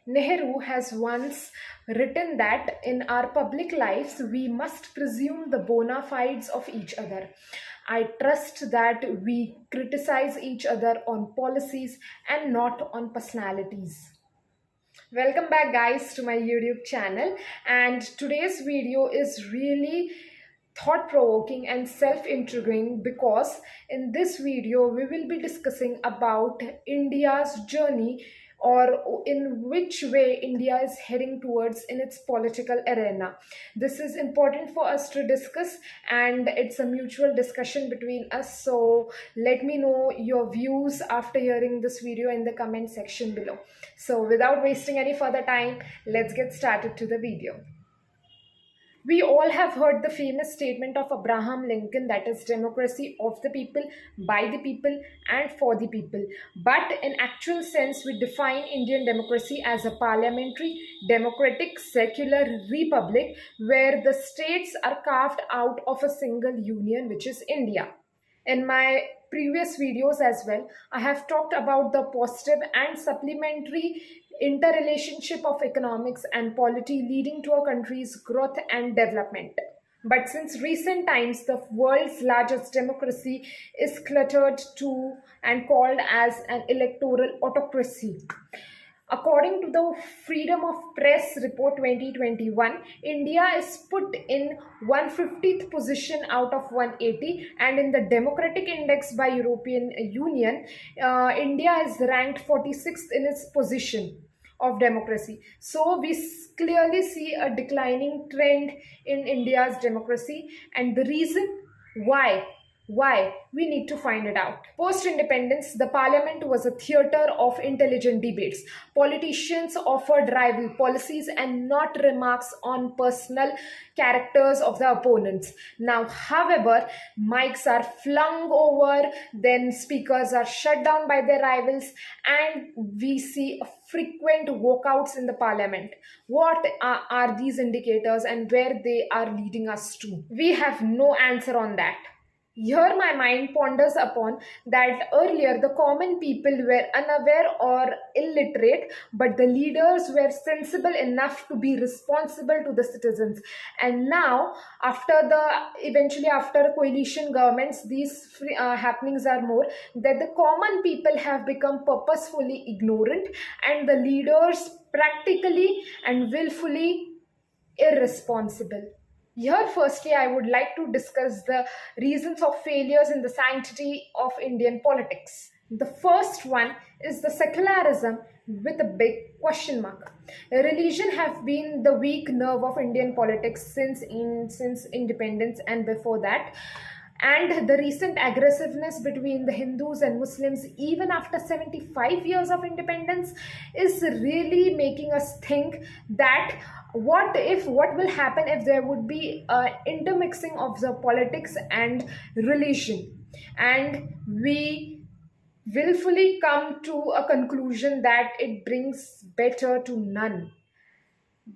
Nehru has once written that in our public lives we must presume the bona fides of each other. I trust that we criticize each other on policies and not on personalities. Welcome back, guys, to my YouTube channel. And today's video is really thought provoking and self intriguing because in this video we will be discussing about India's journey, or in which way India is heading towards in its political arena. This is important for us to discuss, and it's a mutual discussion between us. So let me know your views after hearing this video in the comment section below. So without wasting any further time, let's get started to the video. We all have heard the famous statement of Abraham Lincoln, that is democracy of the people, by the people, and for the people. But in actual sense, we define Indian democracy as a parliamentary, democratic, secular republic where the states are carved out of a single union, which is India. In my previous videos as well, I have talked about the positive and supplementary interrelationship of economics and polity leading to a country's growth and development. But since recent times, the world's largest democracy is cluttered to and called as an electoral autocracy. According to the Freedom of Press Report 2021, India is put in 150th position out of 180, and in the Democratic Index by European Union, India is ranked 46th in its position of democracy. So we clearly see a declining trend in India's democracy, and the reason why we need to find it out. Post independence, the parliament was a theater of intelligent debates. Politicians offered rival policies and not remarks on personal characters of the opponents. Now, however, mics are flung over, then speakers are shut down by their rivals, and we see frequent walkouts in the parliament. What are these indicators and where they are leading us to? We have no answer on that. Here my mind ponders upon that earlier the common people were unaware or illiterate, but the leaders were sensible enough to be responsible to the citizens. And now, eventually after coalition governments, these happenings are more, that the common people have become purposefully ignorant and the leaders practically and willfully irresponsible. Here, firstly, I would like to discuss the reasons of failures in the sanctity of Indian politics. The first one is the secularism with a big question mark. Religion have been the weak nerve of Indian politics since independence and before that. And the recent aggressiveness between the Hindus and Muslims, even after 75 years of independence, is really making us think that what will happen if there would be intermixing of the politics and religion, and we willfully come to a conclusion that it brings better to none.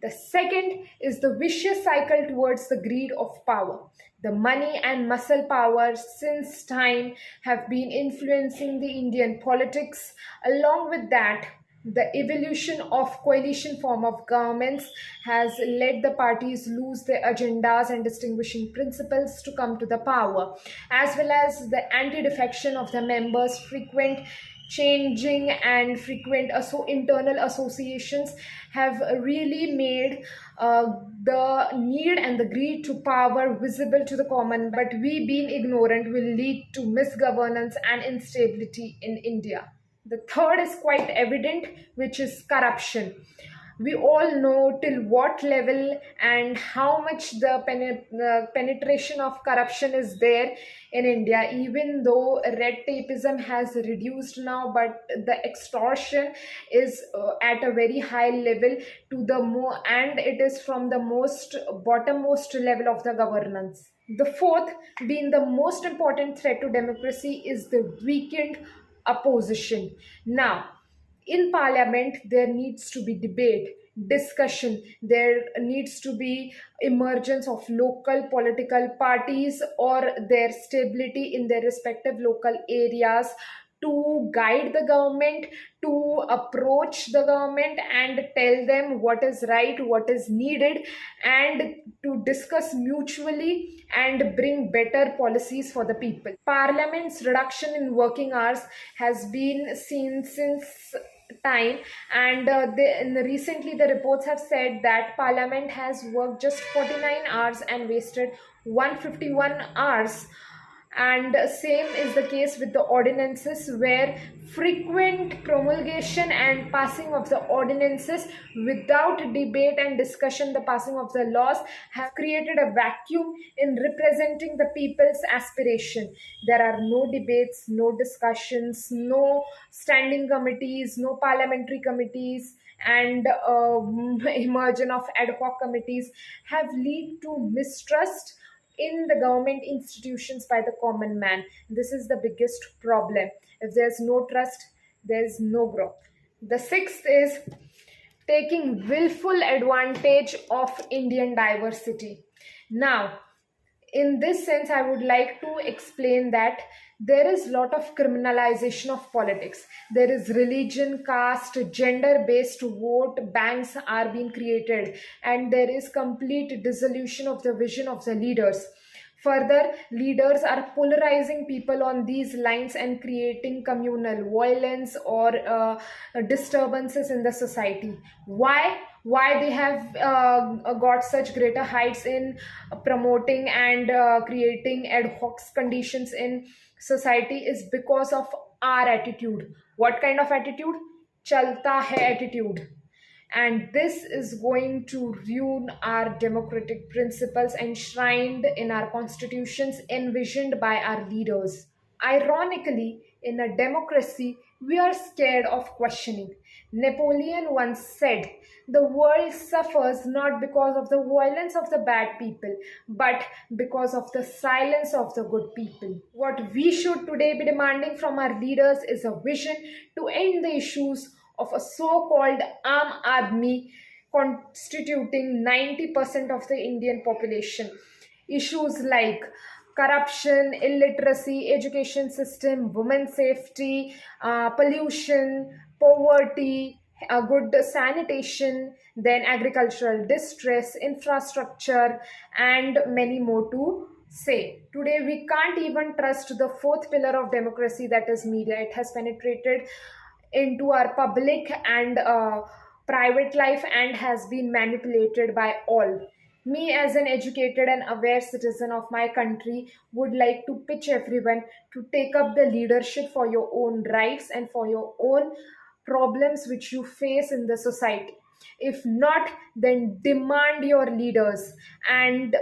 The second is the vicious cycle towards the greed of power. The money and muscle power since time have been influencing the Indian politics. Along with that, the evolution of coalition form of governments has led the parties lose their agendas and distinguishing principles to come to the power, as well as the anti-defection of the members, frequent changing and frequent internal associations have really made the need and the greed to power visible to the common, but we being ignorant will lead to misgovernance and instability in India. The third is quite evident, which is corruption. We all know till what level and how much the penetration of corruption is there in India, even though red tapeism has reduced now, but the extortion is at a very high level to the more, and it is from the most bottommost level of the governance. The fourth, being the most important threat to democracy, is the weakened opposition. Now, in parliament there needs to be debate, discussion, there needs to be emergence of local political parties or their stability in their respective local areas to guide the government, to approach the government and tell them what is right, what is needed, and to discuss mutually and bring better policies for the people. Parliament's reduction in working hours has been seen since time, and recently the reports have said that Parliament has worked just 49 hours and wasted 151 hours. And same is the case with the ordinances, where frequent promulgation and passing of the ordinances without debate and discussion, the passing of the laws, have created a vacuum in representing the people's aspiration. There are no debates, no discussions, no standing committees, no parliamentary committees, and emergence of ad hoc committees have led to mistrust in the government institutions by the common man. This is the biggest problem. If there's no trust, there's no growth. The sixth is taking willful advantage of Indian diversity. Now, in this sense, I would like to explain that there is a lot of criminalization of politics. There is religion, caste, gender based vote banks are being created, and there is complete dissolution of the vision of the leaders. Further, leaders are polarizing people on these lines and creating communal violence or disturbances in the society. Why they have got such greater heights in promoting and creating ad hoc conditions in society is because of our attitude. What kind of attitude? Chalta hai attitude. And this is going to ruin our democratic principles enshrined in our constitutions, envisioned by our leaders. Ironically, in a democracy, we are scared of questioning. Napoleon once said, "The world suffers not because of the violence of the bad people, but because of the silence of the good people." What we should today be demanding from our leaders is a vision to end the issues of a so called armed army constituting 90% of the Indian population. Issues like corruption, illiteracy, education system, women's safety, pollution, poverty, good sanitation, then agricultural distress, infrastructure, and many more to say. Today, we can't even trust the fourth pillar of democracy, that is media. It has penetrated into our public and private life and has been manipulated by all. Me, as an educated and aware citizen of my country, would like to pitch everyone to take up the leadership for your own rights and for your own problems which you face in the society. If not, then demand your leaders. And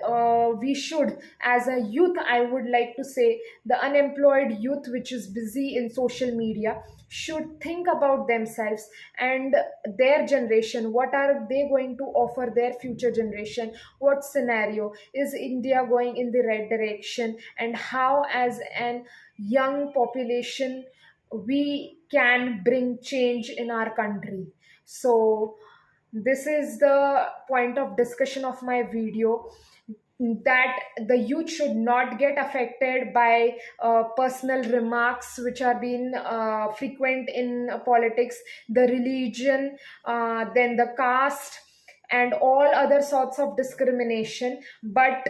we should, as a youth, I would like to say, the unemployed youth which is busy in social media should think about themselves and their generation. What are they going to offer their future generation? What scenario is India going in the right direction, and how, as an young population, we can bring change in our country? So this is the point of discussion of my video, that the youth should not get affected by personal remarks which are being frequent in politics, the religion, then the caste, and all other sorts of discrimination, but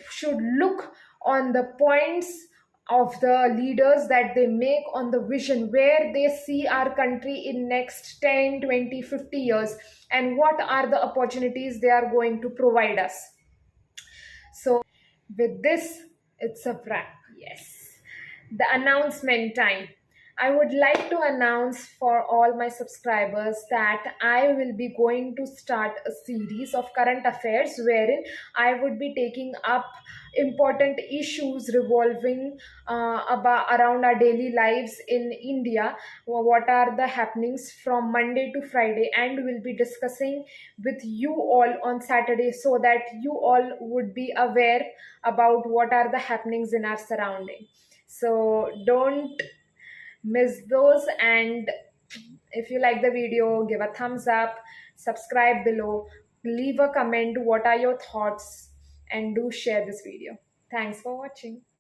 should look on the points of the leaders that they make on the vision, where they see our country in next 10, 20, 50 years, and what are the opportunities they are going to provide us. So with this, it's a wrap. Yes. The announcement time. I would like to announce for all my subscribers that I will be going to start a series of current affairs wherein I would be taking up important issues revolving around our daily lives in India. What are the happenings from Monday to Friday, and we'll be discussing with you all on Saturday, so that you all would be aware about what are the happenings in our surrounding. So don't miss those, and if you like the video, give a thumbs up, subscribe below, leave a comment what are your thoughts, and do share this video. Thanks for watching.